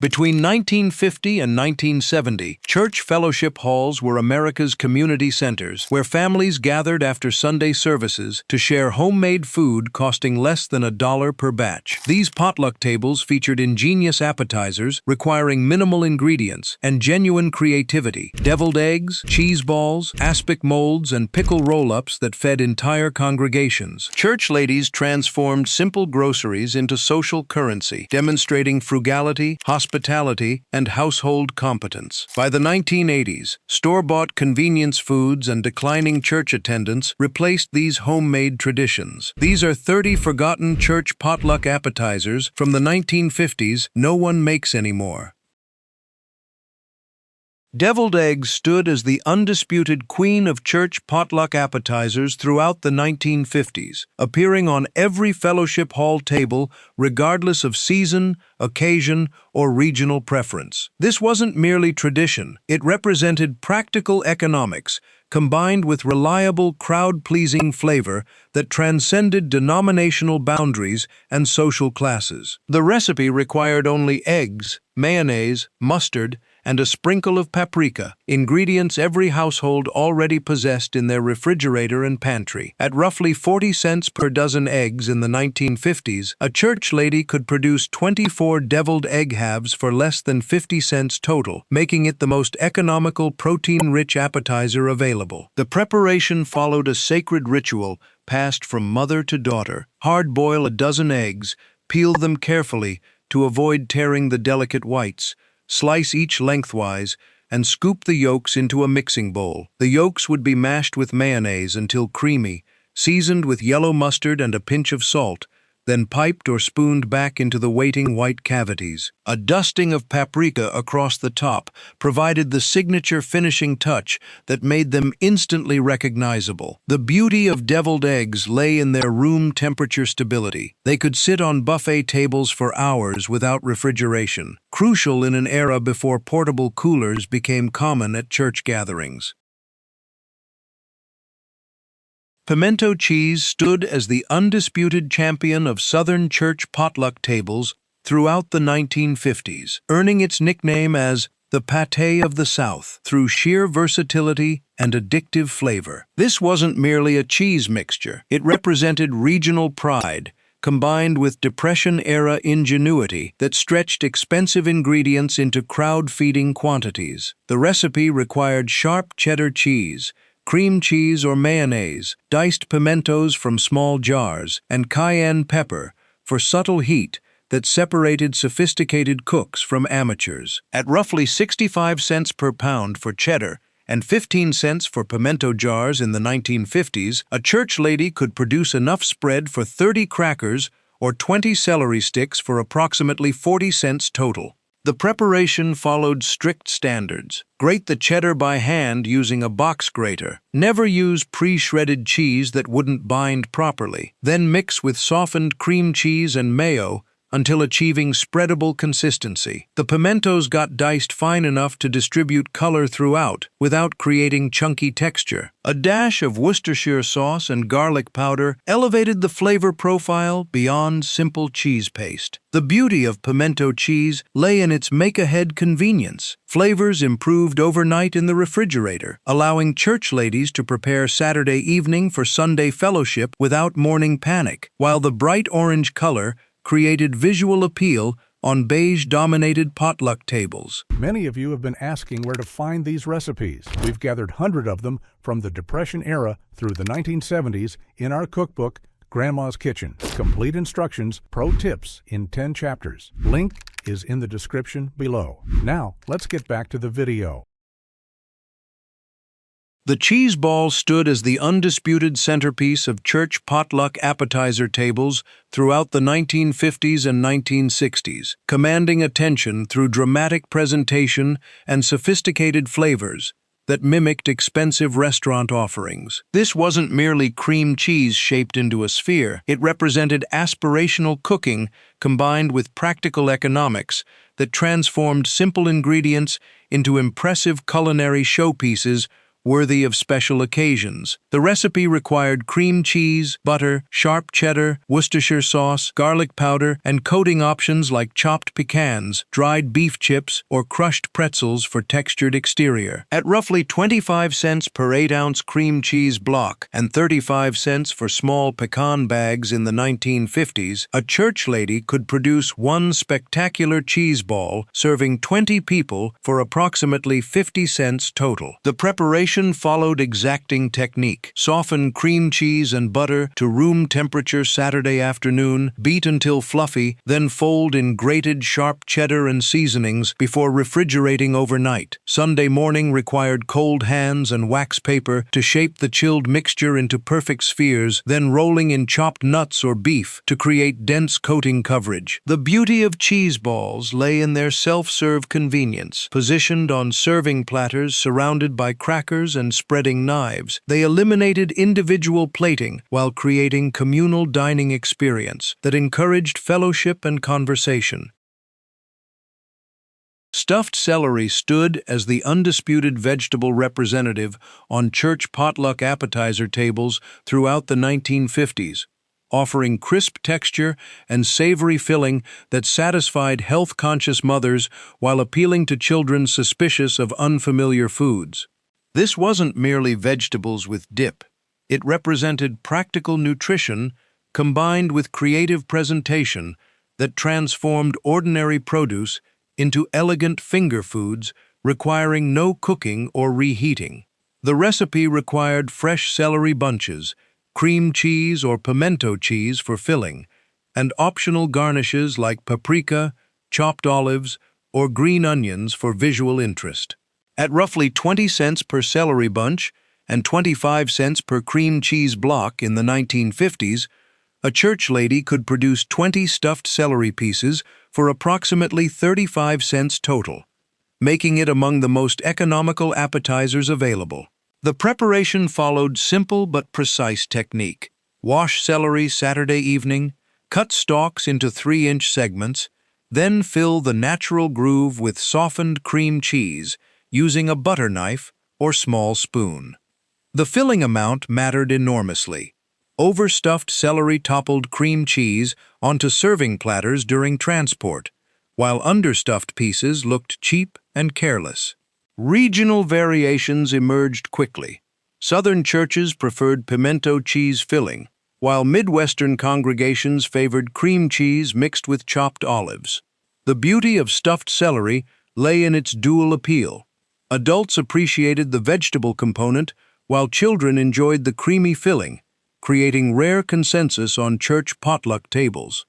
Between 1950 and 1970, church fellowship halls were America's community centers, where families gathered after Sunday services to share homemade food costing less than $1 per batch. These potluck tables featured ingenious appetizers requiring minimal ingredients and genuine creativity. Deviled eggs, cheese balls, aspic molds, and pickle roll-ups that fed entire congregations. Church ladies transformed simple groceries into social currency, demonstrating frugality, hospitality, and household competence. By the 1980s, store-bought convenience foods and declining church attendance replaced these homemade traditions. These are 30 forgotten church potluck appetizers from the 1950s no one makes anymore. Deviled eggs stood as the undisputed queen of church potluck appetizers throughout the 1950s, appearing on every fellowship hall table regardless of season, occasion, or regional preference. This wasn't merely tradition, it represented practical economics combined with reliable, crowd-pleasing flavor that transcended denominational boundaries and social classes. The recipe required only eggs, mayonnaise, mustard, and a sprinkle of paprika, ingredients every household already possessed in their refrigerator and pantry. At roughly 40 cents per dozen eggs in the 1950s, a church lady could produce 24 deviled egg halves for less than 50 cents total, making it the most economical, protein-rich appetizer available. The preparation followed a sacred ritual passed from mother to daughter. Hard-boil a dozen eggs, peel them carefully to avoid tearing the delicate whites. Slice each lengthwise, and scoop the yolks into a mixing bowl. The yolks would be mashed with mayonnaise until creamy, seasoned with yellow mustard and a pinch of salt, then piped or spooned back into the waiting white cavities. A dusting of paprika across the top provided the signature finishing touch that made them instantly recognizable. The beauty of deviled eggs lay in their room temperature stability. They could sit on buffet tables for hours without refrigeration, crucial in an era before portable coolers became common at church gatherings. Pimento cheese stood as the undisputed champion of Southern church potluck tables throughout the 1950s, earning its nickname as the pâté of the South through sheer versatility and addictive flavor. This wasn't merely a cheese mixture. It represented regional pride, combined with Depression-era ingenuity that stretched expensive ingredients into crowd-feeding quantities. The recipe required sharp cheddar cheese, cream cheese or mayonnaise, diced pimentos from small jars, and cayenne pepper for subtle heat that separated sophisticated cooks from amateurs. At roughly 65 cents per pound for cheddar and 15 cents for pimento jars in the 1950s, a church lady could produce enough spread for 30 crackers or 20 celery sticks for approximately 40 cents total. The preparation followed strict standards. Grate the cheddar by hand using a box grater. Never use pre-shredded cheese that wouldn't bind properly. Then mix with softened cream cheese and mayo until achieving spreadable consistency. The pimentos got diced fine enough to distribute color throughout without creating chunky texture. A dash of Worcestershire sauce and garlic powder elevated the flavor profile beyond simple cheese paste. The beauty of pimento cheese lay in its make-ahead convenience. Flavors improved overnight in the refrigerator, allowing church ladies to prepare Saturday evening for Sunday fellowship without morning panic, while the bright orange color created visual appeal on beige-dominated potluck tables. Many of you have been asking where to find these recipes. We've gathered hundreds of them from the Depression era through the 1970s in our cookbook, Grandma's Kitchen. Complete instructions, pro tips in 10 chapters. Link is in the description below. Now, let's get back to the video. The cheese ball stood as the undisputed centerpiece of church potluck appetizer tables throughout the 1950s and 1960s, commanding attention through dramatic presentation and sophisticated flavors that mimicked expensive restaurant offerings. This wasn't merely cream cheese shaped into a sphere. It represented aspirational cooking combined with practical economics that transformed simple ingredients into impressive culinary showpieces worthy of special occasions. The recipe required cream cheese, butter, sharp cheddar, Worcestershire sauce, garlic powder, and coating options like chopped pecans, dried beef chips, or crushed pretzels for textured exterior. At roughly 25 cents per 8-ounce cream cheese block and 35 cents for small pecan bags in the 1950s, a church lady could produce one spectacular cheese ball serving 20 people for approximately 50 cents total. The preparation followed exacting technique. Soften cream cheese and butter to room temperature Saturday afternoon, beat until fluffy, then fold in grated sharp cheddar and seasonings before refrigerating overnight. Sunday morning required cold hands and wax paper to shape the chilled mixture into perfect spheres, then rolling in chopped nuts or beef to create dense coating coverage. The beauty of cheese balls lay in their self-serve convenience. Positioned on serving platters surrounded by crackers and spreading knives, they eliminated individual plating while creating communal dining experience that encouraged fellowship and conversation. Stuffed celery stood as the undisputed vegetable representative on church potluck appetizer tables throughout the 1950s, offering crisp texture and savory filling that satisfied health-conscious mothers while appealing to children suspicious of unfamiliar foods. This wasn't merely vegetables with dip. It represented practical nutrition combined with creative presentation that transformed ordinary produce into elegant finger foods requiring no cooking or reheating. The recipe required fresh celery bunches, cream cheese or pimento cheese for filling, and optional garnishes like paprika, chopped olives, or green onions for visual interest. At roughly 20 cents per celery bunch and 25 cents per cream cheese block in the 1950s, a church lady could produce 20 stuffed celery pieces for approximately 35 cents total, making it among the most economical appetizers available. The preparation followed simple but precise technique. Wash celery Saturday evening, cut stalks into 3-inch segments, then fill the natural groove with softened cream cheese using a butter knife or small spoon. The filling amount mattered enormously. Overstuffed celery toppled cream cheese onto serving platters during transport, while understuffed pieces looked cheap and careless. Regional variations emerged quickly. Southern churches preferred pimento cheese filling, while Midwestern congregations favored cream cheese mixed with chopped olives. The beauty of stuffed celery lay in its dual appeal. Adults appreciated the vegetable component, while children enjoyed the creamy filling, creating rare consensus on church potluck tables.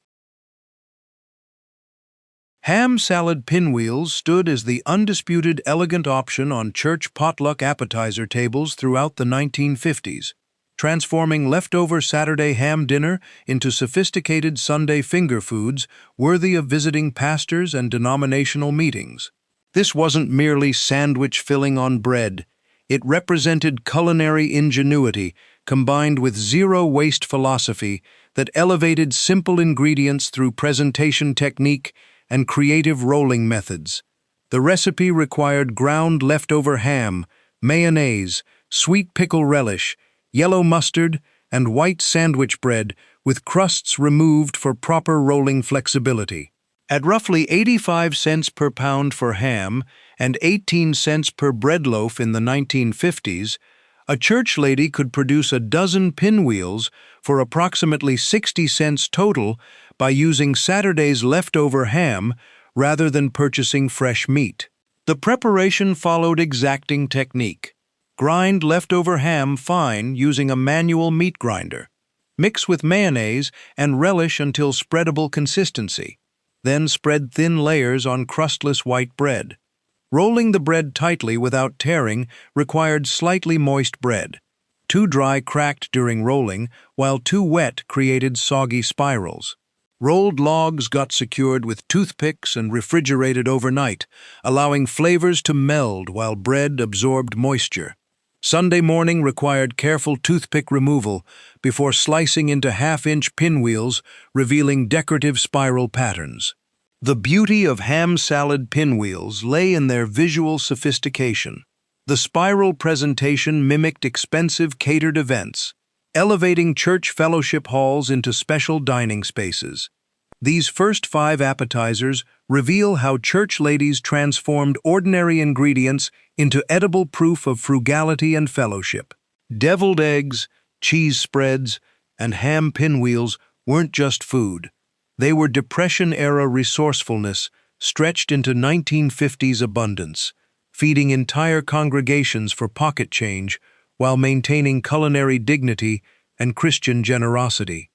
Ham salad pinwheels stood as the undisputed elegant option on church potluck appetizer tables throughout the 1950s, transforming leftover Saturday ham dinner into sophisticated Sunday finger foods worthy of visiting pastors and denominational meetings. This wasn't merely sandwich filling on bread. It represented culinary ingenuity combined with zero-waste philosophy that elevated simple ingredients through presentation technique and creative rolling methods. The recipe required ground leftover ham, mayonnaise, sweet pickle relish, yellow mustard, and white sandwich bread with crusts removed for proper rolling flexibility. At roughly 85 cents per pound for ham and 18 cents per bread loaf in the 1950s, a church lady could produce a dozen pinwheels for approximately 60 cents total by using Saturday's leftover ham rather than purchasing fresh meat. The preparation followed exacting technique. Grind leftover ham fine using a manual meat grinder. Mix with mayonnaise and relish until spreadable consistency. Then spread thin layers on crustless white bread. Rolling the bread tightly without tearing required slightly moist bread. Too dry cracked during rolling, while too wet created soggy spirals. Rolled logs got secured with toothpicks and refrigerated overnight, allowing flavors to meld while bread absorbed moisture. Sunday morning required careful toothpick removal before slicing into half-inch pinwheels, revealing decorative spiral patterns. The beauty of ham salad pinwheels lay in their visual sophistication. The spiral presentation mimicked expensive catered events, elevating church fellowship halls into special dining spaces. These first 5 appetizers reveal how church ladies transformed ordinary ingredients into edible proof of frugality and fellowship. Deviled eggs, cheese spreads, and ham pinwheels weren't just food. They were Depression-era resourcefulness stretched into 1950s abundance, feeding entire congregations for pocket change while maintaining culinary dignity and Christian generosity.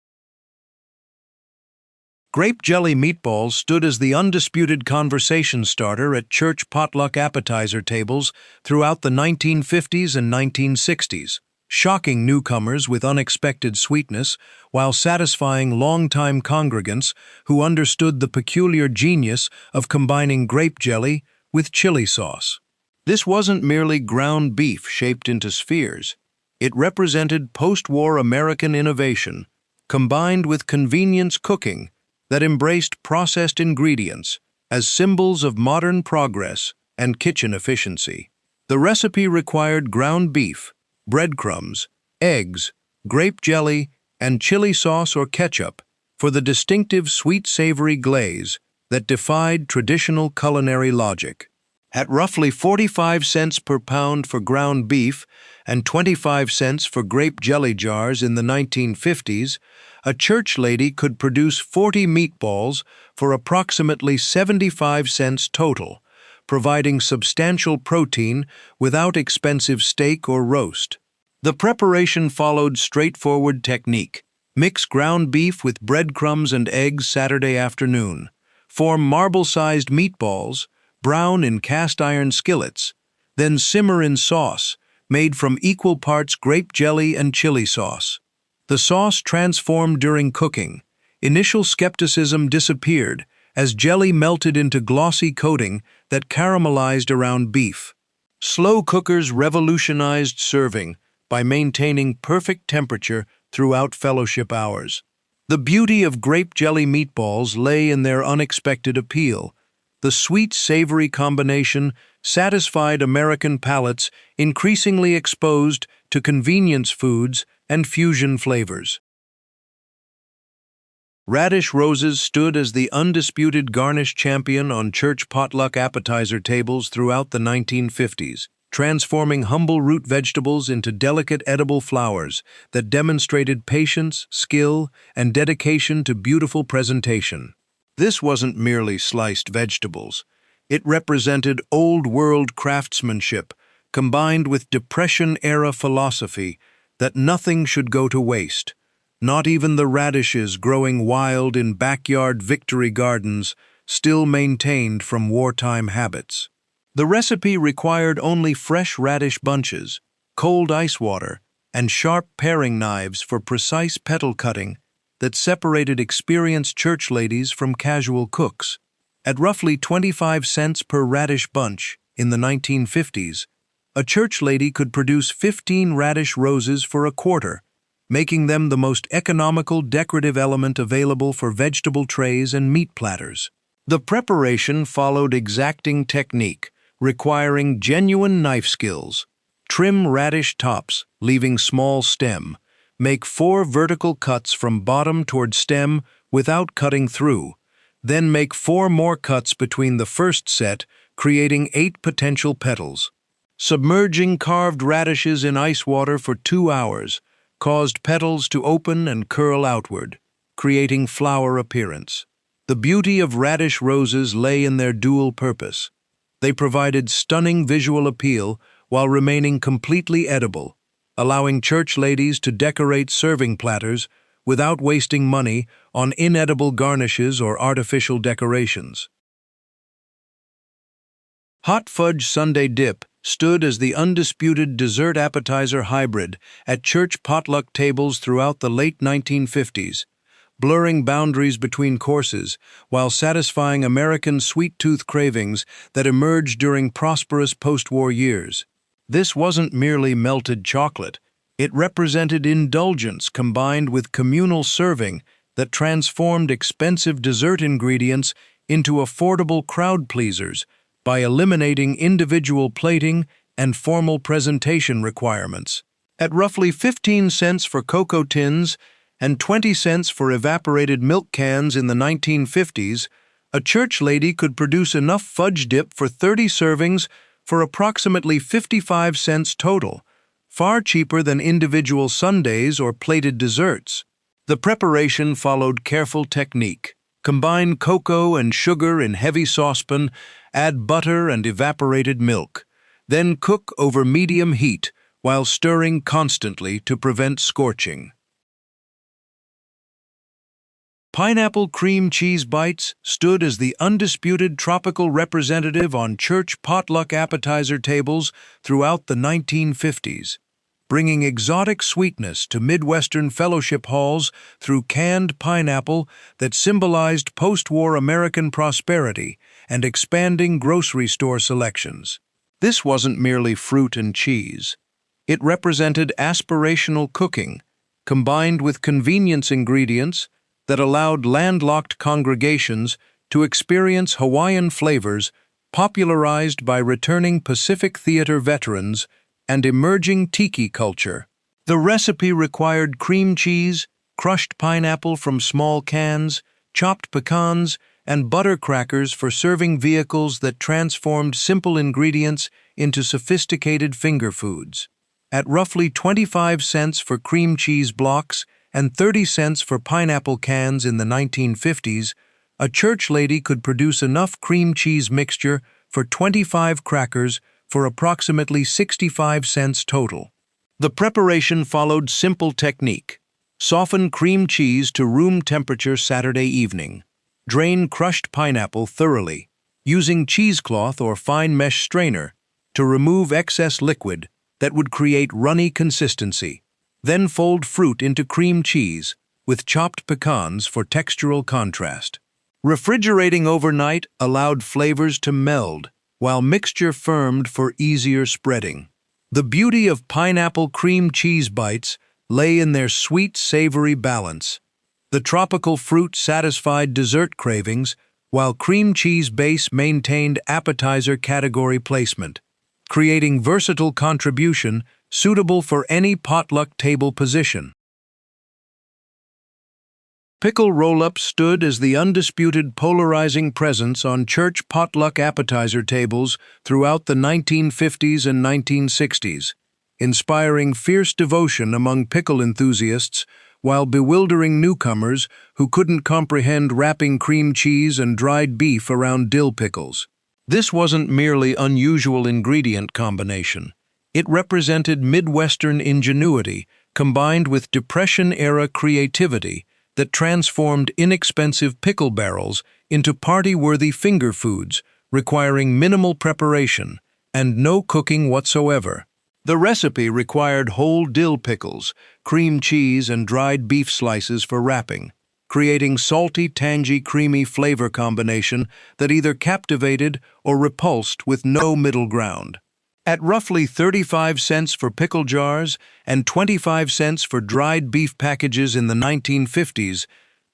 Grape jelly meatballs stood as the undisputed conversation starter at church potluck appetizer tables throughout the 1950s and 1960s, shocking newcomers with unexpected sweetness while satisfying longtime congregants who understood the peculiar genius of combining grape jelly with chili sauce. This wasn't merely ground beef shaped into spheres. It represented post-war American innovation, combined with convenience cooking that embraced processed ingredients as symbols of modern progress and kitchen efficiency. The recipe required ground beef, breadcrumbs, eggs, grape jelly, and chili sauce or ketchup for the distinctive sweet-savory glaze that defied traditional culinary logic. At roughly 45 cents per pound for ground beef and 25 cents for grape jelly jars in the 1950s, a church lady could produce 40 meatballs for approximately 75 cents total, providing substantial protein without expensive steak or roast. The preparation followed straightforward technique. Mix ground beef with breadcrumbs and eggs Saturday afternoon. Form marble-sized meatballs, brown in cast-iron skillets, then simmer in sauce, made from equal parts grape jelly and chili sauce. The sauce transformed during cooking. Initial skepticism disappeared as jelly melted into glossy coating that caramelized around beef. Slow cookers revolutionized serving by maintaining perfect temperature throughout fellowship hours. The beauty of grape jelly meatballs lay in their unexpected appeal. The sweet-savory combination satisfied American palates increasingly exposed to convenience foods and fusion flavors. Radish roses stood as the undisputed garnish champion on church potluck appetizer tables throughout the 1950s, transforming humble root vegetables into delicate edible flowers that demonstrated patience, skill, and dedication to beautiful presentation. This wasn't merely sliced vegetables. It represented old-world craftsmanship combined with Depression-era philosophy that nothing should go to waste. Not even the radishes growing wild in backyard victory gardens still maintained from wartime habits. The recipe required only fresh radish bunches, cold ice water, and sharp paring knives for precise petal cutting that separated experienced church ladies from casual cooks. At roughly 25 cents per radish bunch in the 1950s, a church lady could produce 15 radish roses for a quarter, making them the most economical decorative element available for vegetable trays and meat platters. The preparation followed exacting technique, requiring genuine knife skills. Trim radish tops, leaving small stem. Make 4 vertical cuts from bottom toward stem without cutting through. Then make 4 more cuts between the first set, creating 8 potential petals. Submerging carved radishes in ice water for 2 hours caused petals to open and curl outward, creating flower appearance. The beauty of radish roses lay in their dual purpose. They provided stunning visual appeal while remaining completely edible, allowing church ladies to decorate serving platters without wasting money on inedible garnishes or artificial decorations. Hot fudge sundae dip stood as the undisputed dessert appetizer hybrid at church potluck tables throughout the late 1950s, blurring boundaries between courses while satisfying American sweet-tooth cravings that emerged during prosperous post-war years. This wasn't merely melted chocolate. It represented indulgence combined with communal serving that transformed expensive dessert ingredients into affordable crowd pleasers by eliminating individual plating and formal presentation requirements. At roughly 15 cents for cocoa tins and 20 cents for evaporated milk cans in the 1950s, a church lady could produce enough fudge dip for 30 servings for approximately 55 cents total, far cheaper than individual sundaes or plated desserts. The preparation followed careful technique. Combine cocoa and sugar in heavy saucepan, add butter and evaporated milk. Then cook over medium heat while stirring constantly to prevent scorching. Pineapple cream cheese bites stood as the undisputed tropical representative on church potluck appetizer tables throughout the 1950s, bringing exotic sweetness to Midwestern fellowship halls through canned pineapple that symbolized post-war American prosperity and expanding grocery store selections. This wasn't merely fruit and cheese. It represented aspirational cooking, combined with convenience ingredients that allowed landlocked congregations to experience Hawaiian flavors popularized by returning Pacific Theater veterans and emerging tiki culture. The recipe required cream cheese, crushed pineapple from small cans, chopped pecans, and butter crackers for serving vehicles that transformed simple ingredients into sophisticated finger foods. At roughly 25 cents for cream cheese blocks and 30 cents for pineapple cans in the 1950s, a church lady could produce enough cream cheese mixture for 25 crackers for approximately 65 cents total. The preparation followed simple technique. Soften cream cheese to room temperature Saturday evening. Drain crushed pineapple thoroughly, using cheesecloth or fine mesh strainer to remove excess liquid that would create runny consistency. Then fold fruit into cream cheese with chopped pecans for textural contrast. Refrigerating overnight allowed flavors to meld, while mixture firmed for easier spreading. The beauty of pineapple cream cheese bites lay in their sweet, savory balance. The tropical fruit satisfied dessert cravings, while cream cheese base maintained appetizer category placement, creating versatile contribution suitable for any potluck table position. Pickle roll-ups stood as the undisputed polarizing presence on church potluck appetizer tables throughout the 1950s and 1960s, inspiring fierce devotion among pickle enthusiasts while bewildering newcomers who couldn't comprehend wrapping cream cheese and dried beef around dill pickles. This wasn't merely unusual ingredient combination. It represented Midwestern ingenuity combined with Depression-era creativity that transformed inexpensive pickle barrels into party-worthy finger foods requiring minimal preparation and no cooking whatsoever. The recipe required whole dill pickles, cream cheese, and dried beef slices for wrapping, creating salty, tangy, creamy flavor combination that either captivated or repulsed with no middle ground. At roughly 35 cents for pickle jars and 25 cents for dried beef packages in the 1950s,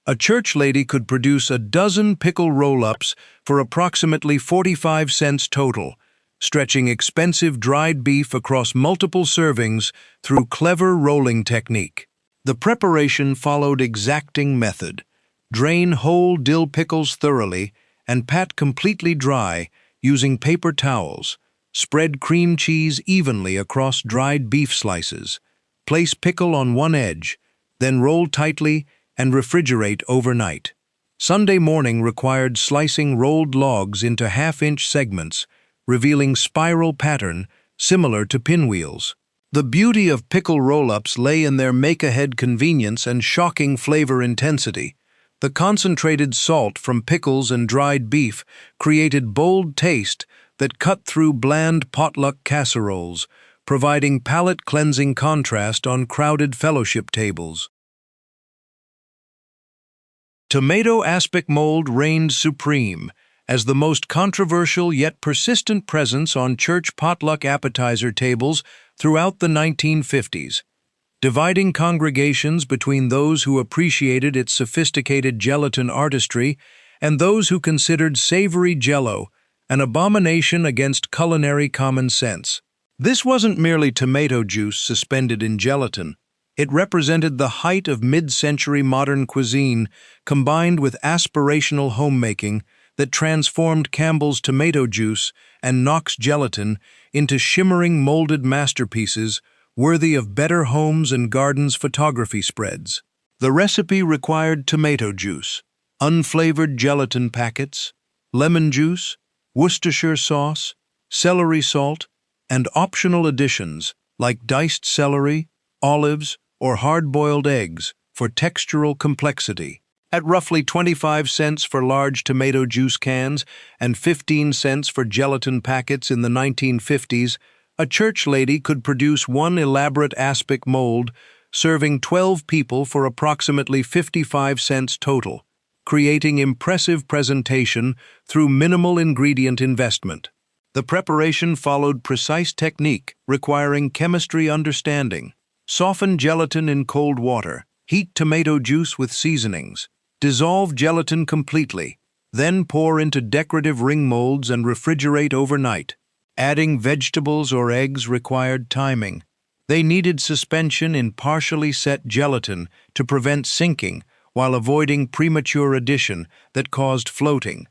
a church lady could produce a dozen pickle roll-ups for approximately 45 cents total, stretching expensive dried beef across multiple servings through clever rolling technique. The preparation followed exacting method. Drain whole dill pickles thoroughly and pat completely dry using paper towels. Spread cream cheese evenly across dried beef slices. Place pickle on one edge, then roll tightly and refrigerate overnight. Sunday morning required slicing rolled logs into half-inch segments, revealing spiral pattern similar to pinwheels. The beauty of pickle roll-ups lay in their make-ahead convenience and shocking flavor intensity. The concentrated salt from pickles and dried beef created bold taste that cut through bland potluck casseroles, providing palate-cleansing contrast on crowded fellowship tables. Tomato aspic mold reigned supreme as the most controversial yet persistent presence on church potluck appetizer tables throughout the 1950s, dividing congregations between those who appreciated its sophisticated gelatin artistry and those who considered savory Jell-O an abomination against culinary common sense. This wasn't merely tomato juice suspended in gelatin. It represented the height of mid-century modern cuisine combined with aspirational homemaking that transformed Campbell's tomato juice and Knox gelatin into shimmering molded masterpieces worthy of Better Homes and Gardens photography spreads. The recipe required tomato juice, unflavored gelatin packets, lemon juice, Worcestershire sauce, celery salt, and optional additions like diced celery, olives, or hard-boiled eggs for textural complexity. At roughly 25 cents for large tomato juice cans and 15 cents for gelatin packets in the 1950s, a church lady could produce one elaborate aspic mold, serving 12 people for approximately 55 cents total, creating impressive presentation through minimal ingredient investment. The preparation followed precise technique requiring chemistry understanding. Soften gelatin in cold water, heat tomato juice with seasonings, dissolve gelatin completely, then pour into decorative ring molds and refrigerate overnight. Adding vegetables or eggs required timing. They needed suspension in partially set gelatin to prevent sinking while avoiding premature addition that caused floating.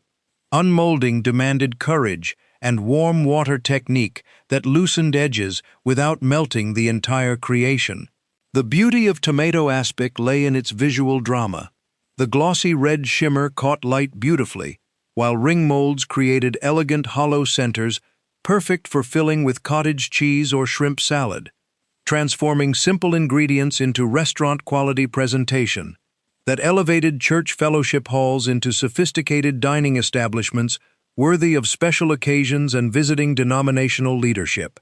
Unmolding demanded courage and warm water technique that loosened edges without melting the entire creation. The beauty of tomato aspic lay in its visual drama. The glossy red shimmer caught light beautifully, while ring molds created elegant hollow centers perfect for filling with cottage cheese or shrimp salad, transforming simple ingredients into restaurant-quality presentation that elevated church fellowship halls into sophisticated dining establishments worthy of special occasions and visiting denominational leadership.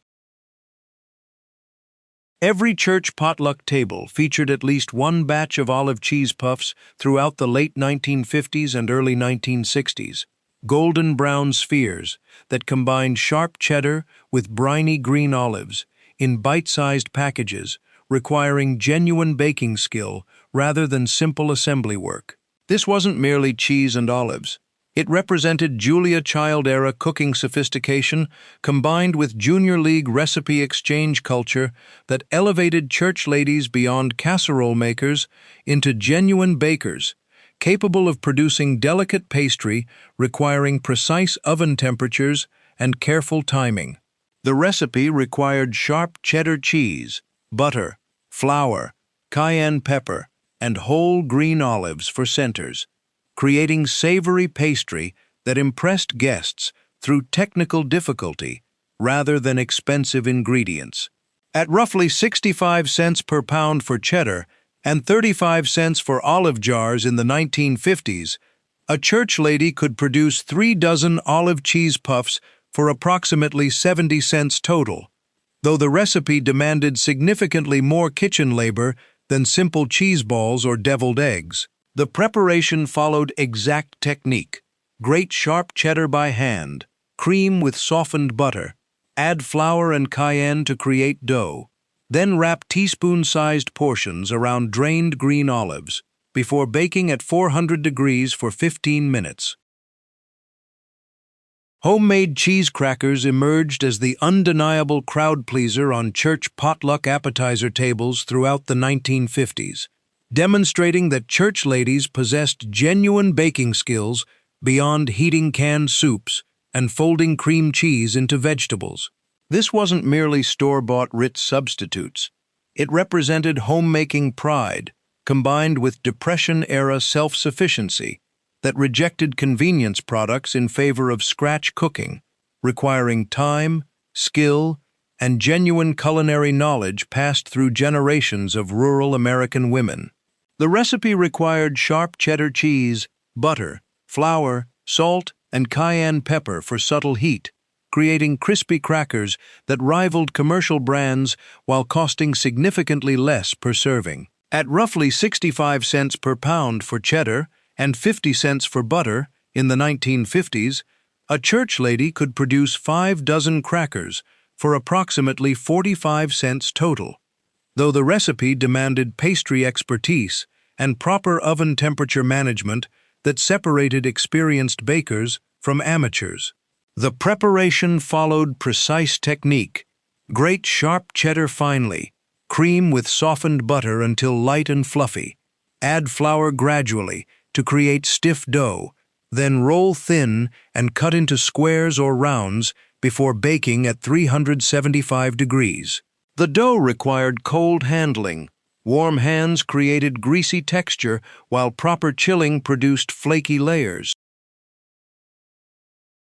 Every church potluck table featured at least one batch of olive cheese puffs throughout the late 1950s and early 1960s, golden brown spheres that combined sharp cheddar with briny green olives in bite-sized packages, requiring genuine baking skill rather than simple assembly work. This wasn't merely cheese and olives. It represented Julia Child-era cooking sophistication combined with Junior League recipe exchange culture that elevated church ladies beyond casserole makers into genuine bakers, capable of producing delicate pastry requiring precise oven temperatures and careful timing. The recipe required sharp cheddar cheese, butter, flour, cayenne pepper, and whole green olives for centers, creating savory pastry that impressed guests through technical difficulty rather than expensive ingredients. At roughly 65 cents per pound for cheddar and 35 cents for olive jars in the 1950s, a church lady could produce 3 dozen olive cheese puffs for approximately 70 cents total, though the recipe demanded significantly more kitchen labor than simple cheese balls or deviled eggs. The preparation followed exact technique. Grate sharp cheddar by hand, cream with softened butter, add flour and cayenne to create dough, then wrap teaspoon-sized portions around drained green olives before baking at 400 degrees for 15 minutes. Homemade cheese crackers emerged as the undeniable crowd pleaser on church potluck appetizer tables throughout the 1950s. Demonstrating that church ladies possessed genuine baking skills beyond heating canned soups and folding cream cheese into vegetables. This wasn't merely store-bought Ritz substitutes. It represented homemaking pride combined with Depression-era self-sufficiency that rejected convenience products in favor of scratch cooking, requiring time, skill, and genuine culinary knowledge passed through generations of rural American women. The recipe required sharp cheddar cheese, butter, flour, salt, and cayenne pepper for subtle heat, creating crispy crackers that rivaled commercial brands while costing significantly less per serving. At roughly 65 cents per pound for cheddar and 50 cents for butter in the 1950s, a church lady could produce 5 dozen crackers for approximately 45 cents total, though the recipe demanded pastry expertise and proper oven temperature management that separated experienced bakers from amateurs. The preparation followed precise technique. Grate sharp cheddar finely. Cream with softened butter until light and fluffy. Add flour gradually to create stiff dough. Then roll thin and cut into squares or rounds before baking at 375 degrees. The dough required cold handling. Warm hands created greasy texture, while proper chilling produced flaky layers.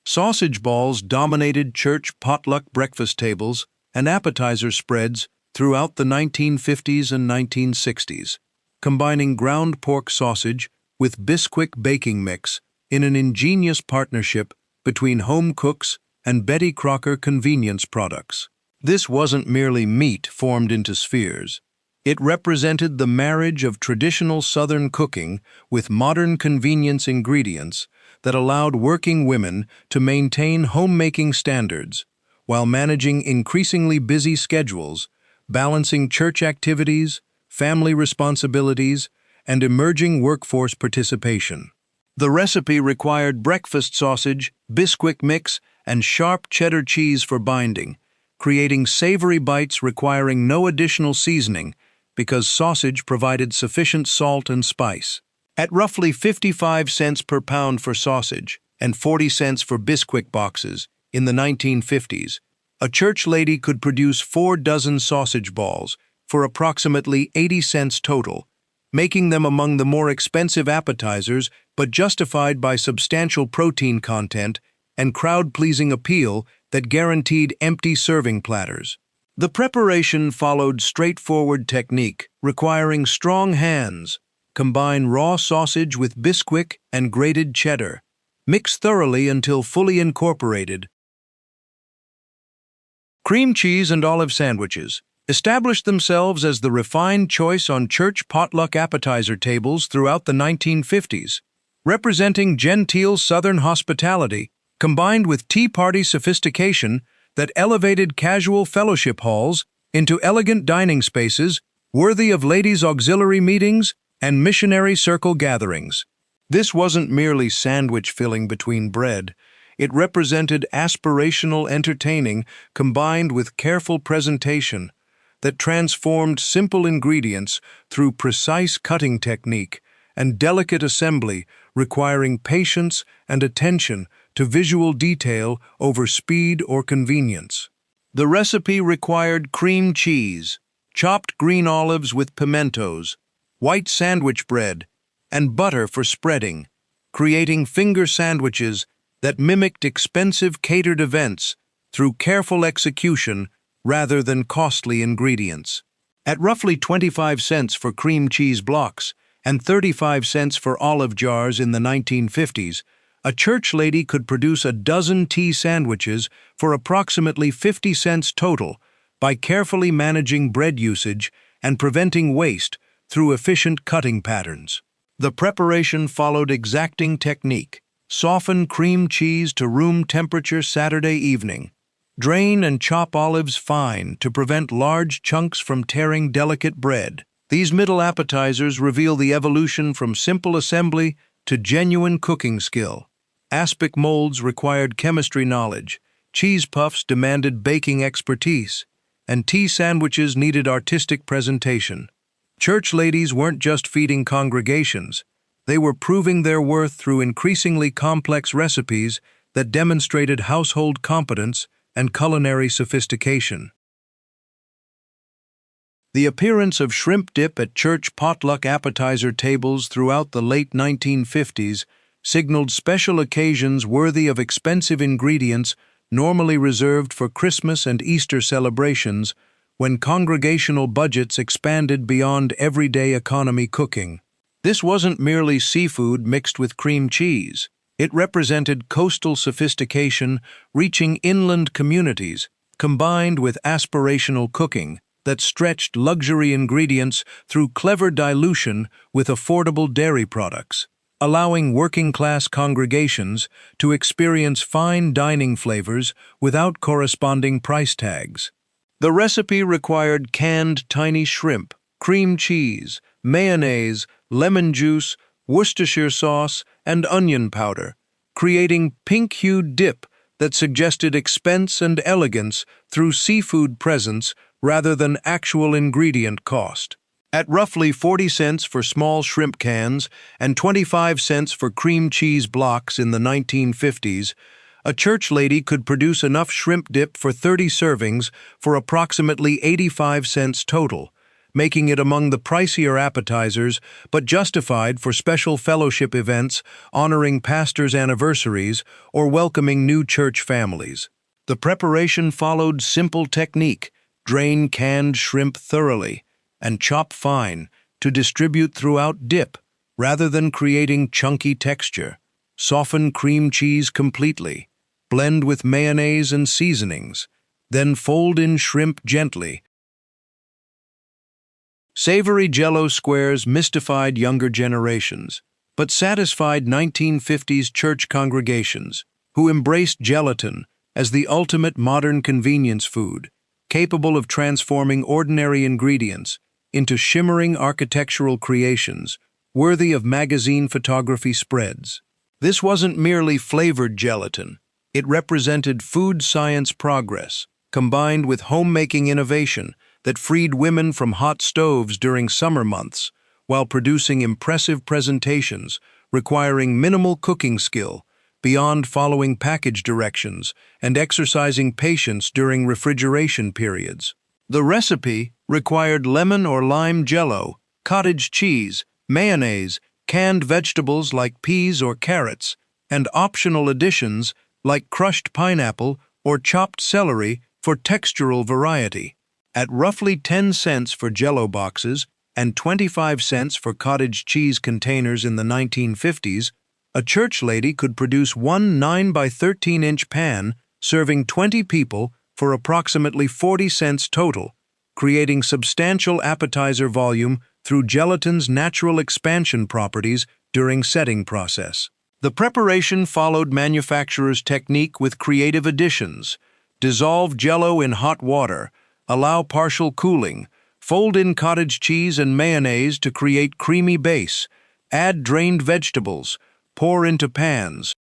Sausage balls dominated church potluck breakfast tables and appetizer spreads throughout the 1950s and 1960s, combining ground pork sausage with Bisquick baking mix in an ingenious partnership between home cooks and Betty Crocker convenience products. This wasn't merely meat formed into spheres. It represented the marriage of traditional Southern cooking with modern convenience ingredients that allowed working women to maintain homemaking standards while managing increasingly busy schedules, balancing church activities, family responsibilities, and emerging workforce participation. The recipe required breakfast sausage, Bisquick mix, and sharp cheddar cheese for binding, creating savory bites requiring no additional seasoning because sausage provided sufficient salt and spice. At roughly 55 cents per pound for sausage and 40 cents for Bisquick boxes in the 1950s, a church lady could produce 4 dozen sausage balls for approximately 80 cents total, making them among the more expensive appetizers but justified by substantial protein content and crowd-pleasing appeal that guaranteed empty serving platters. The preparation followed straightforward technique, requiring strong hands. Combine raw sausage with Bisquick and grated cheddar. Mix thoroughly until fully incorporated. Cream cheese and olive sandwiches established themselves as the refined choice on church potluck appetizer tables throughout the 1950s, representing genteel Southern hospitality combined with tea party sophistication that elevated casual fellowship halls into elegant dining spaces worthy of ladies' auxiliary meetings and missionary circle gatherings. This wasn't merely sandwich filling between bread. It represented aspirational entertaining combined with careful presentation that transformed simple ingredients through precise cutting technique and delicate assembly requiring patience and attention to visual detail over speed or convenience. The recipe required cream cheese, chopped green olives with pimentos, white sandwich bread, and butter for spreading, creating finger sandwiches that mimicked expensive catered events through careful execution rather than costly ingredients. At roughly 25 cents for cream cheese blocks and 35 cents for olive jars in the 1950s, a church lady could produce a dozen tea sandwiches for approximately 50 cents total by carefully managing bread usage and preventing waste through efficient cutting patterns. The preparation followed exacting technique. Soften cream cheese to room temperature Saturday evening. Drain and chop olives fine to prevent large chunks from tearing delicate bread. These middle appetizers reveal the evolution from simple assembly to genuine cooking skill. Aspic molds required chemistry knowledge, cheese puffs demanded baking expertise, and tea sandwiches needed artistic presentation. Church ladies weren't just feeding congregations, they were proving their worth through increasingly complex recipes that demonstrated household competence and culinary sophistication. The appearance of shrimp dip at church potluck appetizer tables throughout the late 1950s signaled special occasions worthy of expensive ingredients normally reserved for Christmas and Easter celebrations when congregational budgets expanded beyond everyday economy cooking. This wasn't merely seafood mixed with cream cheese. It represented coastal sophistication reaching inland communities, combined with aspirational cooking that stretched luxury ingredients through clever dilution with affordable dairy products, allowing working-class congregations to experience fine dining flavors without corresponding price tags. The recipe required canned tiny shrimp, cream cheese, mayonnaise, lemon juice, Worcestershire sauce, and onion powder, creating pink-hued dip that suggested expense and elegance through seafood presence rather than actual ingredient cost. At roughly 40 cents for small shrimp cans and 25 cents for cream cheese blocks in the 1950s, a church lady could produce enough shrimp dip for 30 servings for approximately 85 cents total, making it among the pricier appetizers but justified for special fellowship events honoring pastors' anniversaries or welcoming new church families. The preparation followed simple technique: drain canned shrimp thoroughly and chop fine to distribute throughout dip rather than creating chunky texture. Soften cream cheese completely. Blend with mayonnaise and seasonings. Then fold in shrimp gently. Savory Jell-O squares mystified younger generations, but satisfied 1950s church congregations who embraced gelatin as the ultimate modern convenience food, capable of transforming ordinary ingredients into shimmering architectural creations worthy of magazine photography spreads. This wasn't merely flavored gelatin. It represented food science progress, combined with homemaking innovation that freed women from hot stoves during summer months, while producing impressive presentations requiring minimal cooking skill, beyond following package directions and exercising patience during refrigeration periods. The recipe required lemon or lime Jell-O, cottage cheese, mayonnaise, canned vegetables like peas or carrots, and optional additions like crushed pineapple or chopped celery for textural variety. At roughly 10 cents for Jell-O boxes and 25 cents for cottage cheese containers in the 1950s, a church lady could produce one 9 by 13-inch pan serving 20 people for approximately 40 cents total, creating substantial appetizer volume through gelatin's natural expansion properties during setting process. The preparation followed manufacturer's technique with creative additions. Dissolve Jell-O in hot water, allow partial cooling, fold in cottage cheese and mayonnaise to create creamy base, add drained vegetables, pour into pans.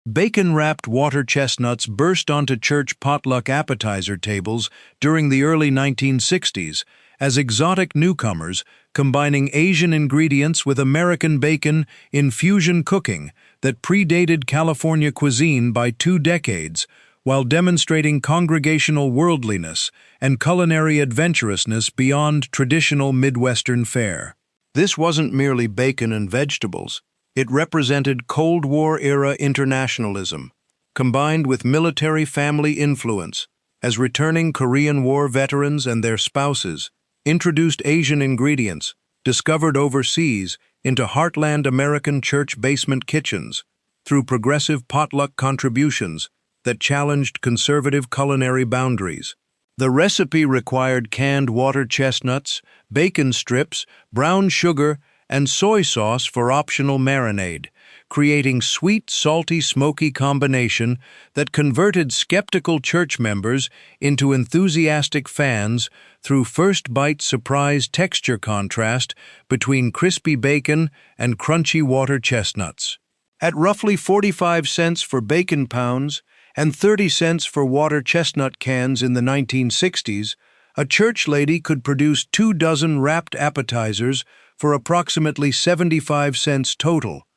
Bacon-wrapped water chestnuts burst onto church potluck appetizer tables during the early 1960s as exotic newcomers, combining Asian ingredients with American bacon in fusion cooking that predated California cuisine by 2 decades, while demonstrating congregational worldliness and culinary adventurousness beyond traditional Midwestern fare. This wasn't merely bacon and vegetables. It represented Cold War-era internationalism, combined with military family influence, as returning Korean War veterans and their spouses introduced Asian ingredients discovered overseas into heartland American church basement kitchens through progressive potluck contributions that challenged conservative culinary boundaries. The recipe required canned water chestnuts, bacon strips, brown sugar, and soy sauce for optional marinade, creating sweet, salty, smoky combination that converted skeptical church members into enthusiastic fans through first bite surprise texture contrast between crispy bacon and crunchy water chestnuts. At roughly 45 cents for bacon pounds and 30 cents for water chestnut cans in the 1960s, a church lady could produce 2 dozen wrapped appetizers for approximately 75 cents total,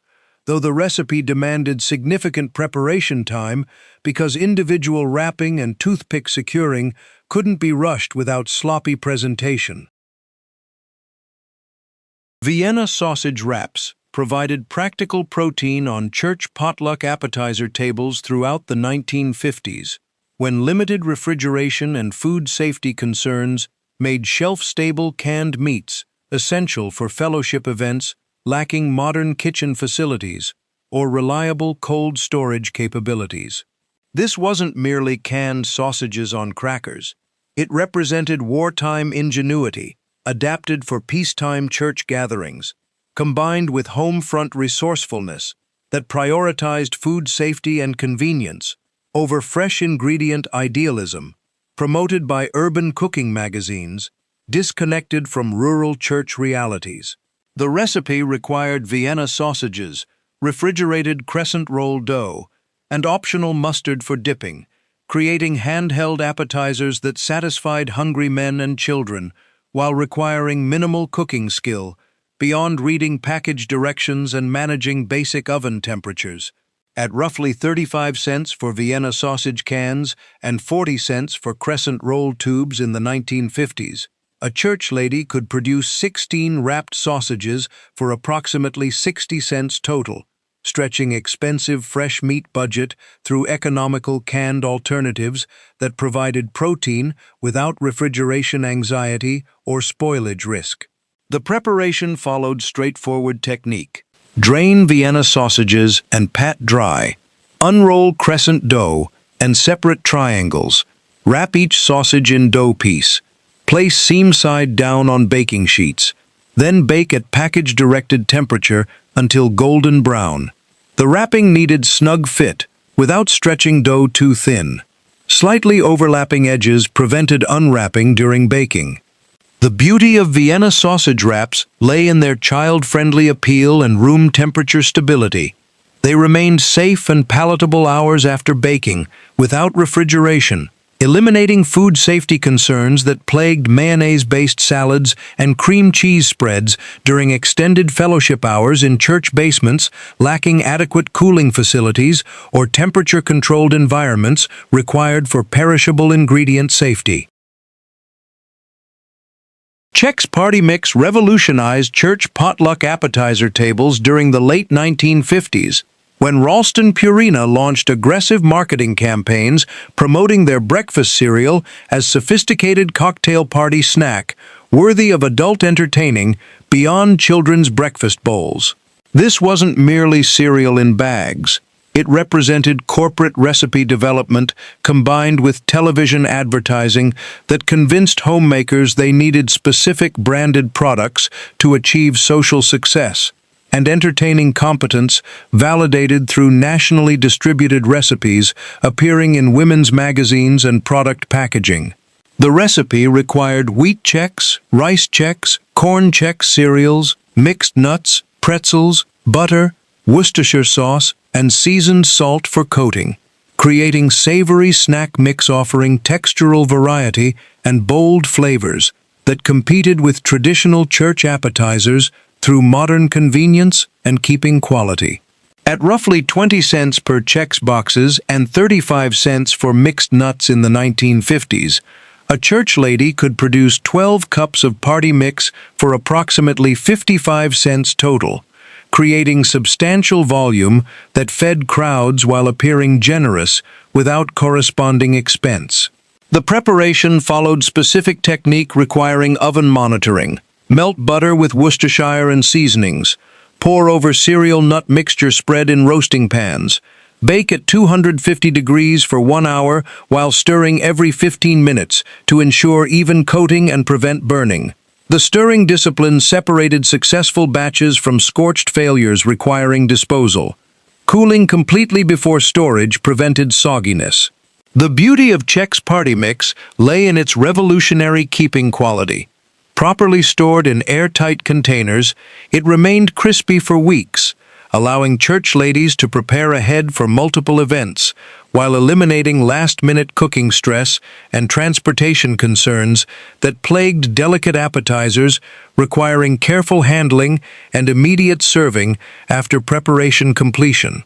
though the recipe demanded significant preparation time because individual wrapping and toothpick securing couldn't be rushed without sloppy presentation. Vienna sausage wraps provided practical protein on church potluck appetizer tables throughout the 1950s, when limited refrigeration and food safety concerns made shelf-stable canned meats essential for fellowship events lacking modern kitchen facilities or reliable cold storage capabilities. This wasn't merely canned sausages on crackers. It represented wartime ingenuity, adapted for peacetime church gatherings, combined with home front resourcefulness that prioritized food safety and convenience over fresh ingredient idealism, promoted by urban cooking magazines, disconnected from rural church realities. The recipe required Vienna sausages, refrigerated crescent roll dough, and optional mustard for dipping, creating handheld appetizers that satisfied hungry men and children while requiring minimal cooking skill, beyond reading package directions and managing basic oven temperatures. At roughly 35 cents for Vienna sausage cans and 40 cents for crescent roll tubes in the 1950s, a church lady could produce 16 wrapped sausages for approximately 60 cents total, stretching expensive fresh meat budget through economical canned alternatives that provided protein without refrigeration anxiety or spoilage risk. The preparation followed straightforward technique. Drain Vienna sausages and pat dry. Unroll crescent dough and separate triangles. Wrap each sausage in dough piece. Place seam side down on baking sheets. Then bake at package-directed temperature until golden brown. The wrapping needed snug fit, without stretching dough too thin. Slightly overlapping edges prevented unwrapping during baking. The beauty of Vienna sausage wraps lay in their child-friendly appeal and room temperature stability. They remained safe and palatable hours after baking, without refrigeration, eliminating food safety concerns that plagued mayonnaise-based salads and cream cheese spreads during extended fellowship hours in church basements lacking adequate cooling facilities or temperature-controlled environments required for perishable ingredient safety. Chex Party Mix revolutionized church potluck appetizer tables during the late 1950s, when Ralston Purina launched aggressive marketing campaigns promoting their breakfast cereal as sophisticated cocktail party snack, worthy of adult entertaining beyond children's breakfast bowls. This wasn't merely cereal in bags. It represented corporate recipe development combined with television advertising that convinced homemakers they needed specific branded products to achieve social success, and entertaining competence validated through nationally distributed recipes appearing in women's magazines and product packaging. The recipe required wheat Chex, rice Chex, corn Chex cereals, mixed nuts, pretzels, butter, Worcestershire sauce, and seasoned salt for coating, creating savory snack mix offering textural variety and bold flavors that competed with traditional church appetizers through modern convenience and keeping quality. At roughly 20 cents per Chex boxes and 35 cents for mixed nuts in the 1950s, a church lady could produce 12 cups of party mix for approximately 55 cents total, creating substantial volume that fed crowds while appearing generous without corresponding expense. The preparation followed specific technique requiring oven monitoring. Melt butter with Worcestershire and seasonings. Pour over cereal nut mixture spread in roasting pans. Bake at 250 degrees for 1 hour while stirring every 15 minutes to ensure even coating and prevent burning. The stirring discipline separated successful batches from scorched failures requiring disposal. Cooling completely before storage prevented sogginess. The beauty of Chex Party Mix lay in its revolutionary keeping quality. Properly stored in airtight containers, it remained crispy for weeks, allowing church ladies to prepare ahead for multiple events, while eliminating last-minute cooking stress and transportation concerns that plagued delicate appetizers requiring careful handling and immediate serving after preparation completion.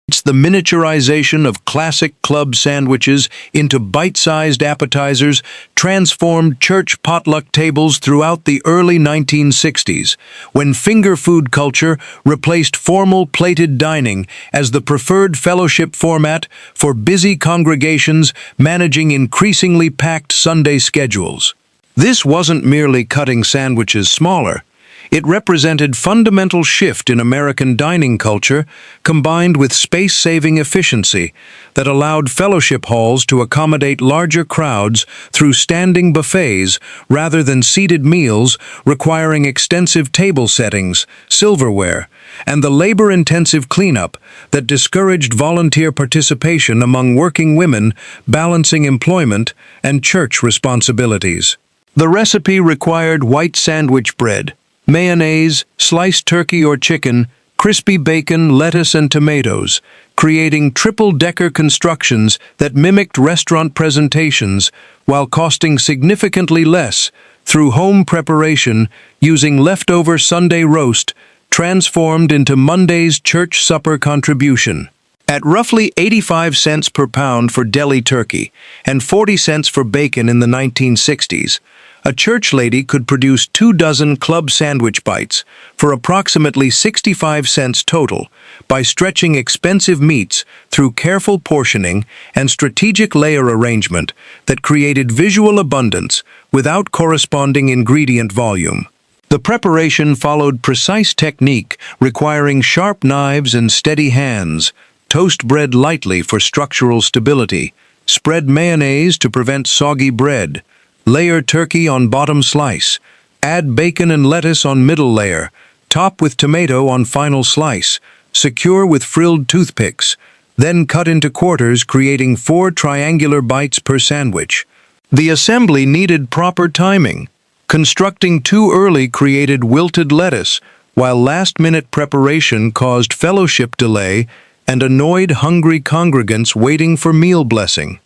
It's the miniaturization of classic club sandwiches into bite-sized appetizers transformed church potluck tables throughout the early 1960s, when finger food culture replaced formal plated dining as the preferred fellowship format for busy congregations managing increasingly packed Sunday schedules. This wasn't merely cutting sandwiches smaller. It represented fundamental shift in American dining culture combined with space-saving efficiency that allowed fellowship halls to accommodate larger crowds through standing buffets rather than seated meals requiring extensive table settings, silverware, and the labor-intensive cleanup that discouraged volunteer participation among working women balancing employment and church responsibilities. The recipe required white sandwich bread, mayonnaise, sliced turkey or chicken, crispy bacon, lettuce, and tomatoes, creating triple-decker constructions that mimicked restaurant presentations while costing significantly less through home preparation using leftover Sunday roast transformed into Monday's church supper contribution. At roughly 85 cents per pound for deli turkey and 40 cents for bacon in the 1960s, a church lady could produce 24 club sandwich bites for approximately 65 cents total by stretching expensive meats through careful portioning and strategic layer arrangement that created visual abundance without corresponding ingredient volume. The preparation followed precise technique requiring sharp knives and steady hands. Toast bread lightly for structural stability, spread mayonnaise to prevent soggy bread, layer turkey on bottom slice, add bacon and lettuce on middle layer, top with tomato on final slice, secure with frilled toothpicks, then cut into quarters creating 4 triangular bites per sandwich. The assembly needed proper timing. Constructing too early created wilted lettuce, while last-minute preparation caused fellowship delay and annoyed hungry congregants waiting for meal blessing.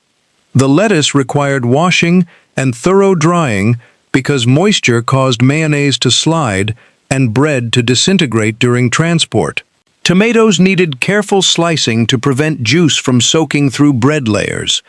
The lettuce required washing and thorough drying because moisture caused mayonnaise to slide and bread to disintegrate during transport. Tomatoes needed careful slicing to prevent juice from soaking through bread layers.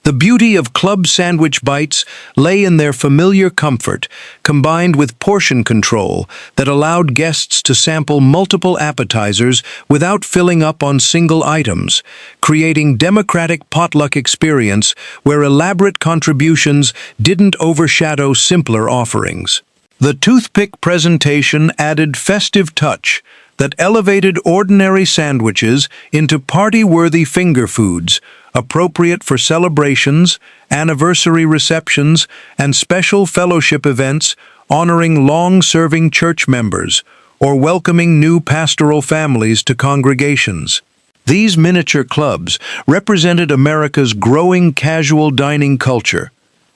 The beauty of club sandwich bites lay in their familiar comfort, combined with portion control that allowed guests to sample multiple appetizers without filling up on single items, creating democratic potluck experience where elaborate contributions didn't overshadow simpler offerings. The toothpick presentation added festive touch that elevated ordinary sandwiches into party-worthy finger foods, appropriate for celebrations, anniversary receptions, and special fellowship events honoring long-serving church members or welcoming new pastoral families to congregations. These miniature clubs represented America's growing casual dining culture,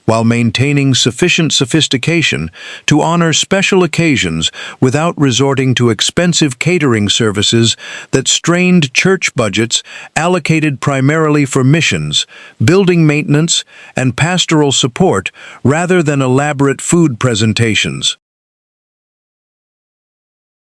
while maintaining sufficient sophistication to honor special occasions without resorting to expensive catering services that strained church budgets allocated primarily for missions, building maintenance, and pastoral support rather than elaborate food presentations.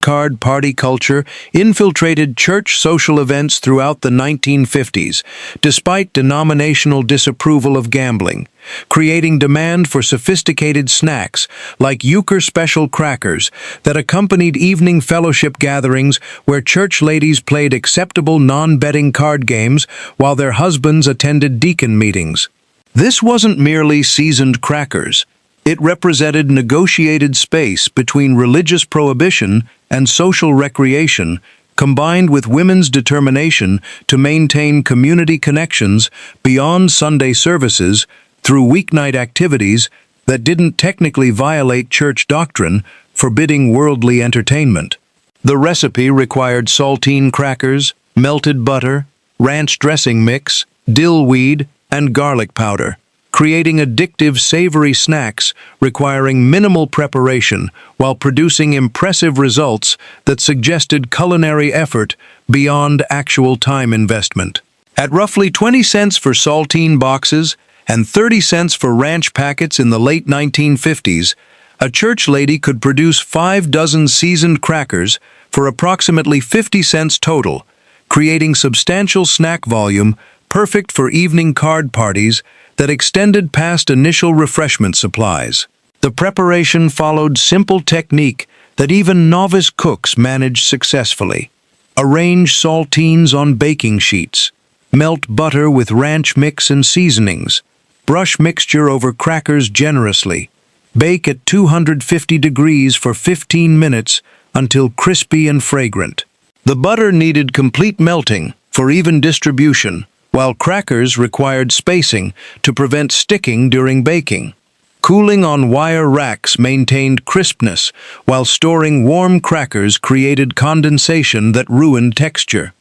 Card party culture infiltrated church social events throughout the 1950s, despite denominational disapproval of gambling, creating demand for sophisticated snacks like Euchre Special crackers that accompanied evening fellowship gatherings where church ladies played acceptable non-betting card games while their husbands attended deacon meetings. This wasn't merely seasoned crackers. It represented negotiated space between religious prohibition and social recreation, combined with women's determination to maintain community connections beyond Sunday services through weeknight activities that didn't technically violate church doctrine, forbidding worldly entertainment. The recipe required saltine crackers, melted butter, ranch dressing mix, dill weed, and garlic powder, creating addictive savory snacks requiring minimal preparation while producing impressive results that suggested culinary effort beyond actual time investment. At roughly 20 cents for saltine boxes and 30 cents for ranch packets in the late 1950s, a church lady could produce 5 dozen seasoned crackers for approximately 50 cents total, creating substantial snack volume perfect for evening card parties that extended past initial refreshment supplies. The preparation followed simple technique that even novice cooks managed successfully. Arrange saltines on baking sheets. Melt butter with ranch mix and seasonings. Brush mixture over crackers generously. Bake at 250 degrees for 15 minutes until crispy and fragrant. The butter needed complete melting for even distribution, while crackers required spacing to prevent sticking during baking. Cooling on wire racks maintained crispness, while storing warm crackers created condensation that ruined texture.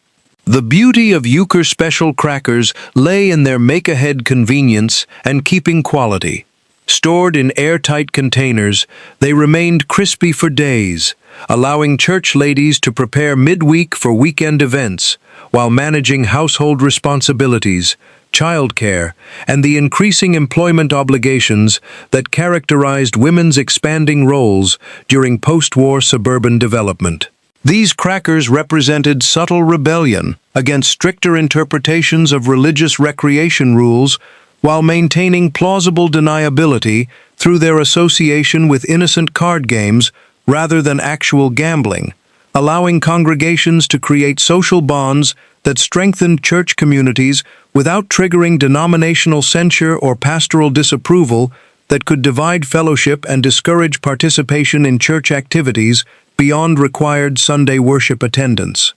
The beauty of Euchre Special crackers lay in their make-ahead convenience and keeping quality. Stored in airtight containers, they remained crispy for days, allowing church ladies to prepare midweek for weekend events while managing household responsibilities, childcare, and the increasing employment obligations that characterized women's expanding roles during post-war suburban development. These crackers represented subtle rebellion against stricter interpretations of religious recreation rules while maintaining plausible deniability through their association with innocent card games rather than actual gambling, allowing congregations to create social bonds that strengthened church communities without triggering denominational censure or pastoral disapproval that could divide fellowship and discourage participation in church activities beyond required Sunday worship attendance.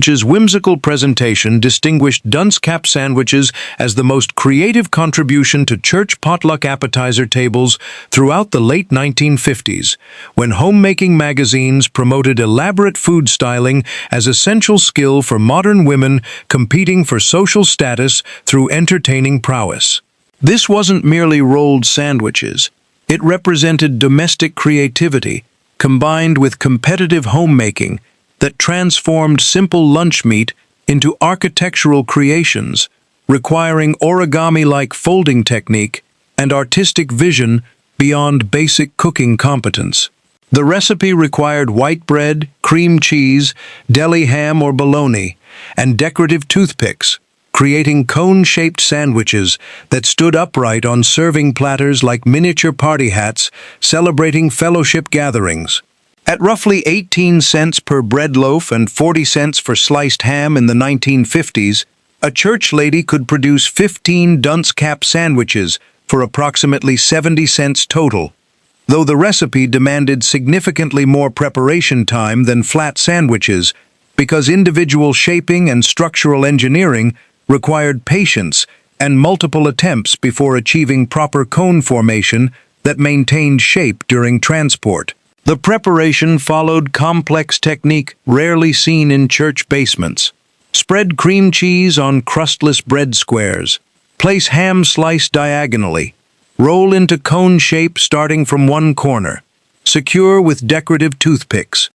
His whimsical presentation distinguished dunce cap sandwiches as the most creative contribution to church potluck appetizer tables throughout the late 1950s, when homemaking magazines promoted elaborate food styling as essential skill for modern women competing for social status through entertaining prowess. This wasn't merely rolled sandwiches. It represented domestic creativity, combined with competitive homemaking, that transformed simple lunch meat into architectural creations, requiring origami-like folding technique and artistic vision beyond basic cooking competence. The recipe required white bread, cream cheese, deli ham or bologna, and decorative toothpicks, creating cone-shaped sandwiches that stood upright on serving platters like miniature party hats celebrating fellowship gatherings. At roughly 18 cents per bread loaf and 40 cents for sliced ham in the 1950s, a church lady could produce 15 dunce cap sandwiches for approximately 70 cents total, though the recipe demanded significantly more preparation time than flat sandwiches because individual shaping and structural engineering required patience and multiple attempts before achieving proper cone formation that maintained shape during transport. The preparation followed complex technique rarely seen in church basements. Spread cream cheese on crustless bread squares. Place ham slice diagonally. Roll into cone shape starting from one corner. Secure with decorative toothpicks.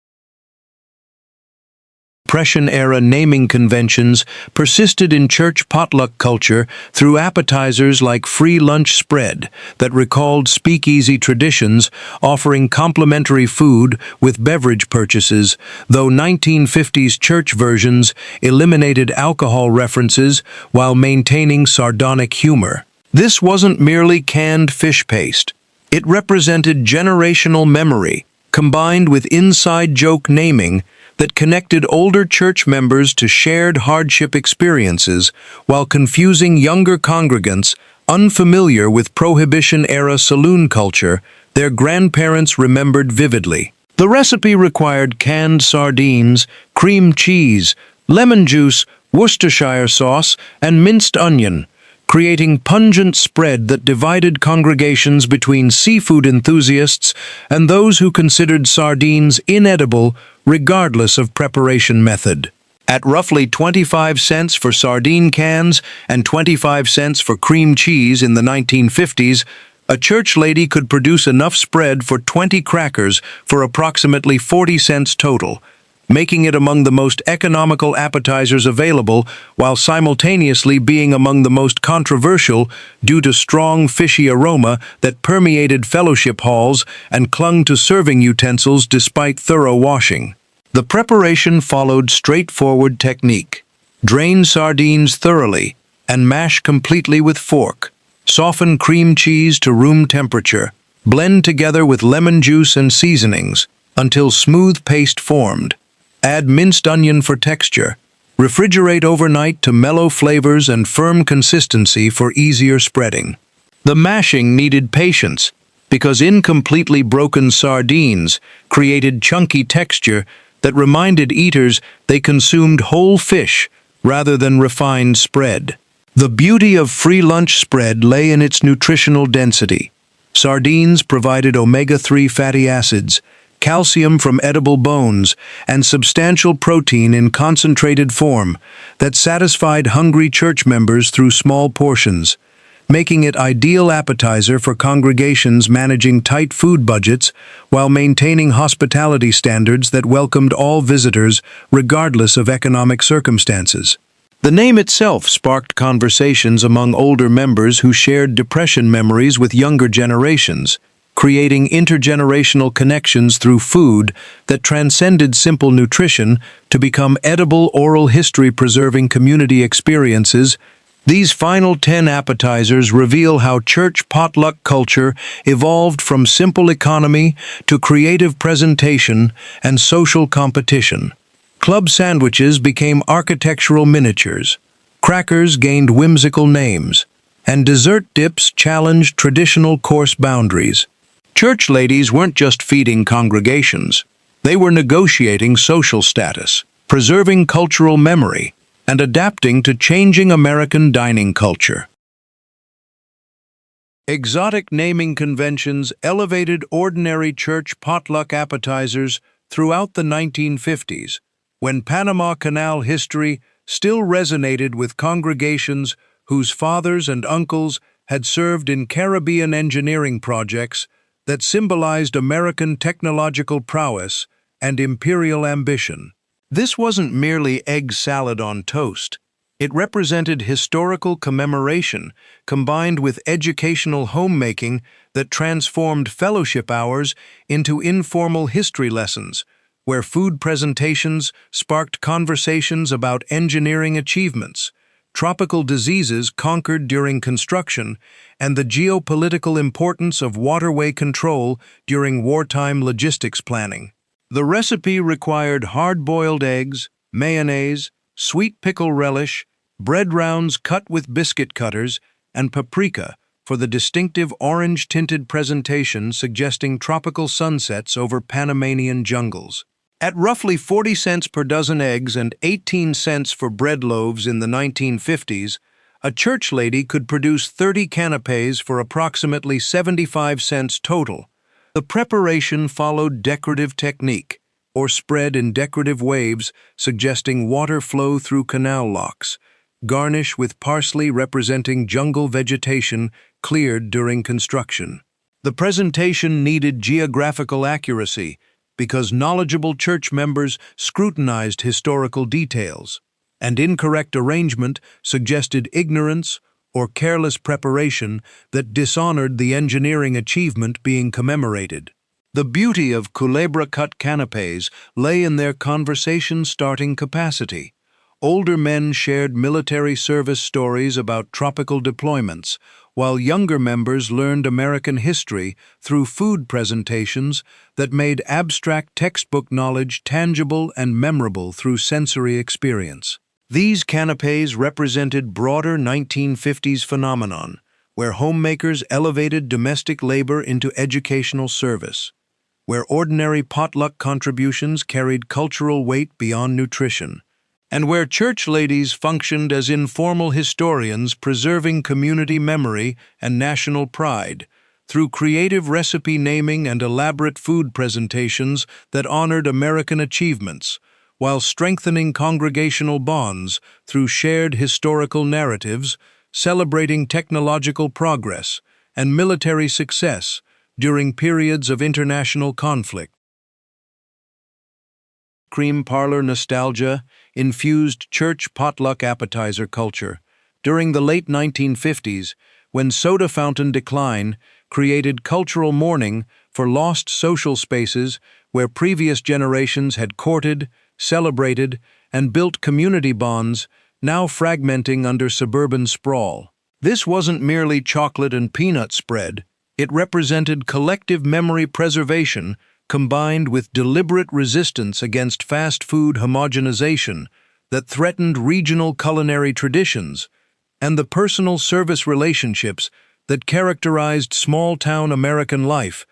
Depression-era naming conventions persisted in church potluck culture through appetizers like free lunch spread that recalled speakeasy traditions, offering complimentary food with beverage purchases, though 1950s church versions eliminated alcohol references while maintaining sardonic humor. This wasn't merely canned fish paste. It represented generational memory, combined with inside joke naming that connected older church members to shared hardship experiences while confusing younger congregants unfamiliar with Prohibition-era saloon culture their grandparents remembered vividly. The recipe required canned sardines, cream cheese, lemon juice, Worcestershire sauce, and minced onion, creating pungent spread that divided congregations between seafood enthusiasts and those who considered sardines inedible regardless of preparation method. At roughly 25 cents for sardine cans and 25 cents for cream cheese in the 1950s, a church lady could produce enough spread for 20 crackers for approximately 40 cents total, making it among the most economical appetizers available while simultaneously being among the most controversial due to strong fishy aroma that permeated fellowship halls and clung to serving utensils despite thorough washing. The preparation followed straightforward technique. Drain sardines thoroughly and mash completely with fork. Soften cream cheese to room temperature. Blend together with lemon juice and seasonings until smooth paste formed. Add minced onion for texture. Refrigerate overnight to mellow flavors and firm consistency for easier spreading. The mashing needed patience because incompletely broken sardines created chunky texture that reminded eaters they consumed whole fish rather than refined spread. The beauty of free lunch spread lay in its nutritional density. Sardines provided omega-3 fatty acids, calcium from edible bones, and substantial protein in concentrated form that satisfied hungry church members through small portions, making it ideal appetizer for congregations managing tight food budgets while maintaining hospitality standards that welcomed all visitors regardless of economic circumstances. The name itself sparked conversations among older members who shared depression memories with younger generations, creating intergenerational connections through food that transcended simple nutrition to become edible oral history-preserving community experiences. These final 10 appetizers reveal how church potluck culture evolved from simple economy to creative presentation and social competition. Club sandwiches became architectural miniatures, crackers gained whimsical names, and dessert dips challenged traditional course boundaries. Church ladies weren't just feeding congregations, they were negotiating social status, preserving cultural memory, and adapting to changing American dining culture. Exotic naming conventions elevated ordinary church potluck appetizers throughout the 1950s, when Panama Canal history still resonated with congregations whose fathers and uncles had served in Caribbean engineering projects that symbolized American technological prowess and imperial ambition. This wasn't merely egg salad on toast. It represented historical commemoration combined with educational homemaking that transformed fellowship hours into informal history lessons, where food presentations sparked conversations about engineering achievements, tropical diseases conquered during construction, and the geopolitical importance of waterway control during wartime logistics planning. The recipe required hard-boiled eggs, mayonnaise, sweet pickle relish, bread rounds cut with biscuit cutters, and paprika for the distinctive orange-tinted presentation suggesting tropical sunsets over Panamanian jungles. At roughly 40 cents per dozen eggs and 18 cents for bread loaves in the 1950s, a church lady could produce 30 canapés for approximately 75 cents total. The preparation followed decorative technique, or spread in decorative waves suggesting water flow through canal locks. Garnish with parsley representing jungle vegetation cleared during construction. The presentation needed geographical accuracy, because knowledgeable church members scrutinized historical details, and incorrect arrangement suggested ignorance or careless preparation that dishonored the engineering achievement being commemorated. The beauty of culebra-cut canapés lay in their conversation-starting capacity. Older men shared military service stories about tropical deployments, while younger members learned American history through food presentations that made abstract textbook knowledge tangible and memorable through sensory experience. These canapés represented broader 1950s phenomenon, where homemakers elevated domestic labor into educational service, where ordinary potluck contributions carried cultural weight beyond nutrition, and where church ladies functioned as informal historians preserving community memory and national pride through creative recipe naming and elaborate food presentations that honored American achievements, while strengthening congregational bonds through shared historical narratives, celebrating technological progress and military success during periods of international conflict. Cream parlor nostalgia infused church potluck appetizer culture during the late 1950s, when soda fountain decline created cultural mourning for lost social spaces where previous generations had courted, celebrated, and built community bonds, now fragmenting under suburban sprawl. This wasn't merely chocolate and peanut spread, it represented collective memory preservation combined with deliberate resistance against fast food homogenization that threatened regional culinary traditions and the personal service relationships that characterized small-town American life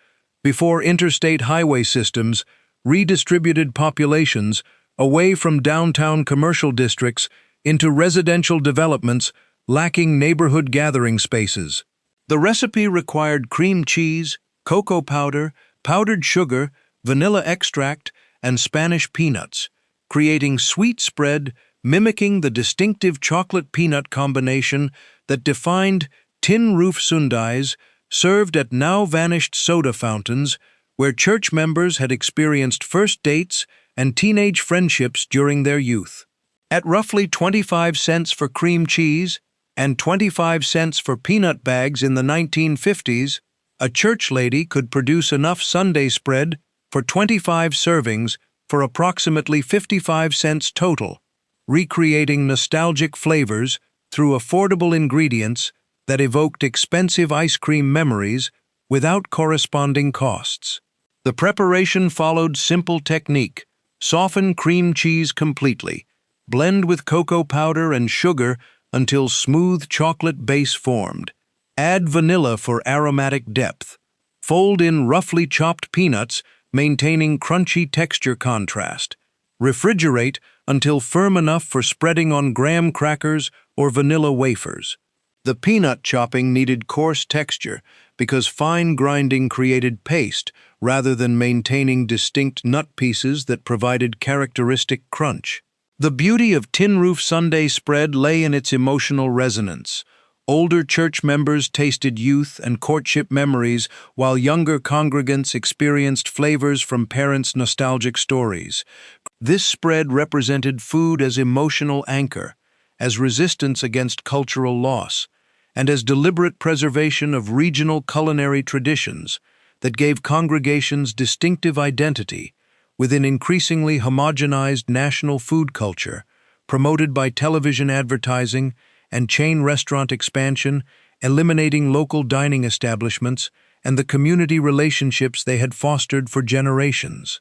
before interstate highway systems redistributed populations away from downtown commercial districts into residential developments lacking neighborhood gathering spaces. The recipe required cream cheese, cocoa powder, powdered sugar, vanilla extract, and Spanish peanuts, creating sweet spread mimicking the distinctive chocolate-peanut combination that defined tin roof sundaes served at now-vanished soda fountains where church members had experienced first dates and teenage friendships during their youth. At roughly 25 cents for cream cheese and 25 cents for peanut bags in the 1950s, a church lady could produce enough sundae spread for 25 servings for approximately 55 cents total, recreating nostalgic flavors through affordable ingredients that evoked expensive ice cream memories without corresponding costs. The preparation followed simple technique: soften cream cheese completely, blend with cocoa powder and sugar until smooth chocolate base formed, add vanilla for aromatic depth, fold in roughly chopped peanuts, maintaining crunchy texture contrast, refrigerate until firm enough for spreading on graham crackers or vanilla wafers. The peanut chopping needed coarse texture because fine grinding created paste rather than maintaining distinct nut pieces that provided characteristic crunch. The beauty of tin roof sundae spread lay in its emotional resonance. Older church members tasted youth and courtship memories, while younger congregants experienced flavors from parents' nostalgic stories. This spread represented food as emotional anchor, as resistance against cultural loss, and as deliberate preservation of regional culinary traditions that gave congregations distinctive identity within increasingly homogenized national food culture, promoted by television advertising and chain restaurant expansion, eliminating local dining establishments and the community relationships they had fostered for generations.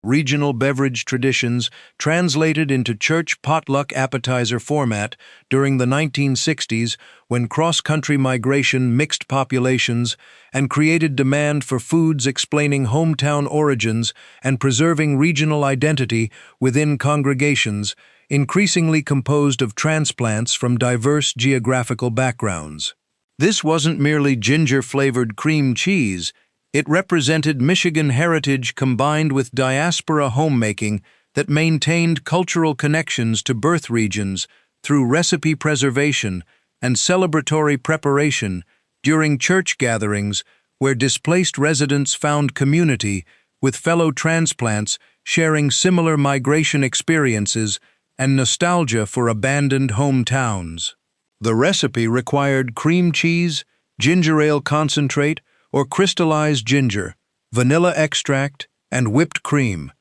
Regional beverage traditions translated into church potluck appetizer format during the 1960s when cross-country migration mixed populations and created demand for foods explaining hometown origins and preserving regional identity within congregations, increasingly composed of transplants from diverse geographical backgrounds. This wasn't merely ginger-flavored cream cheese. It represented Michigan heritage combined with diaspora homemaking that maintained cultural connections to birth regions through recipe preservation and celebratory preparation during church gatherings where displaced residents found community with fellow transplants sharing similar migration experiences and nostalgia for abandoned hometowns. The recipe required cream cheese, ginger ale concentrate, or crystallized ginger, vanilla extract, and whipped cream,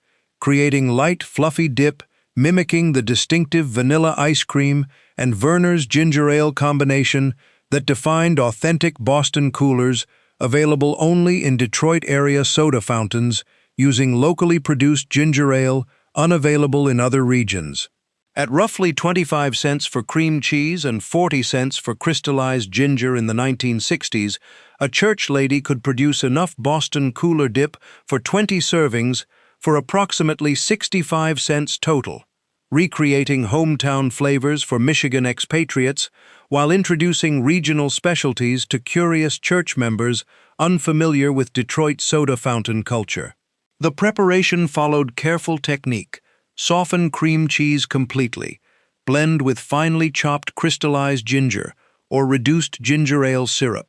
creating light, fluffy dip mimicking the distinctive vanilla ice cream and Verner's ginger ale combination that defined authentic Boston coolers available only in Detroit-area soda fountains using locally produced ginger ale unavailable in other regions. At roughly 25 cents for cream cheese and 40 cents for crystallized ginger in the 1960s, a church lady could produce enough Boston cooler dip for 20 servings for approximately 65 cents total, recreating hometown flavors for Michigan expatriates while introducing regional specialties to curious church members unfamiliar with Detroit soda fountain culture. The preparation followed careful technique. Soften cream cheese completely. Blend with finely chopped crystallized ginger or reduced ginger ale syrup.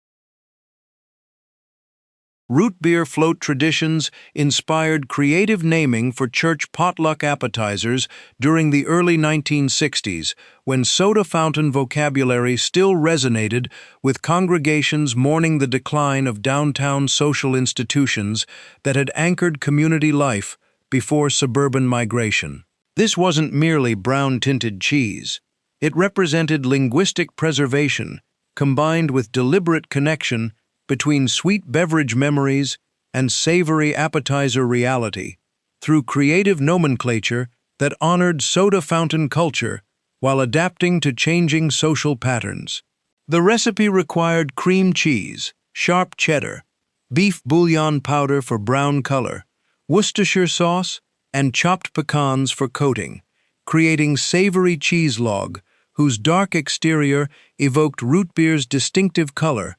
Root beer float traditions inspired creative naming for church potluck appetizers during the early 1960s, when soda fountain vocabulary still resonated with congregations mourning the decline of downtown social institutions that had anchored community life before suburban migration. This wasn't merely brown-tinted cheese. It represented linguistic preservation, combined with deliberate connection between sweet beverage memories and savory appetizer reality, through creative nomenclature that honored soda fountain culture while adapting to changing social patterns. The recipe required cream cheese, sharp cheddar, beef bouillon powder for brown color, Worcestershire sauce, and chopped pecans for coating, creating savory cheese log whose dark exterior evoked root beer's distinctive color.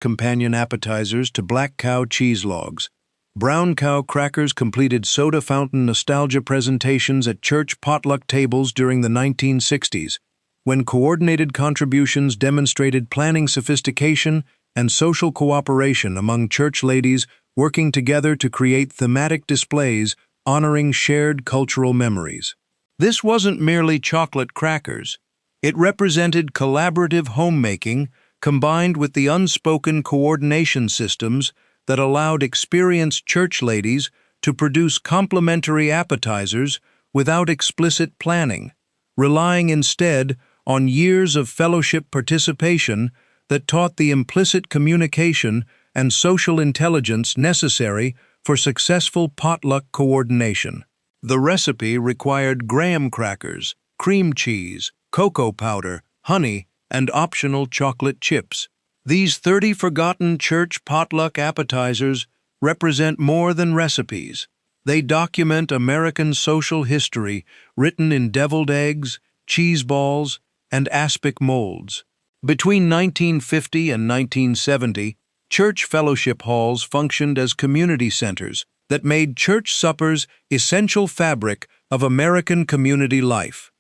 Companion appetizers to black cow cheese logs. Brown cow crackers completed soda fountain nostalgia presentations at church potluck tables during the 1960s. when coordinated contributions demonstrated planning sophistication and social cooperation among church ladies working together to create thematic displays honoring shared cultural memories. This wasn't merely chocolate crackers. It represented collaborative homemaking combined with the unspoken coordination systems that allowed experienced church ladies to produce complementary appetizers without explicit planning, relying instead on years of fellowship participation that taught the implicit communication and social intelligence necessary for successful potluck coordination. The recipe required graham crackers, cream cheese, cocoa powder, honey, and optional chocolate chips. These 30 forgotten church potluck appetizers represent more than recipes. They document American social history written in deviled eggs, cheese balls, and aspic molds. Between 1950 and 1970, church fellowship halls functioned as community centers that made church suppers essential fabric of American community life.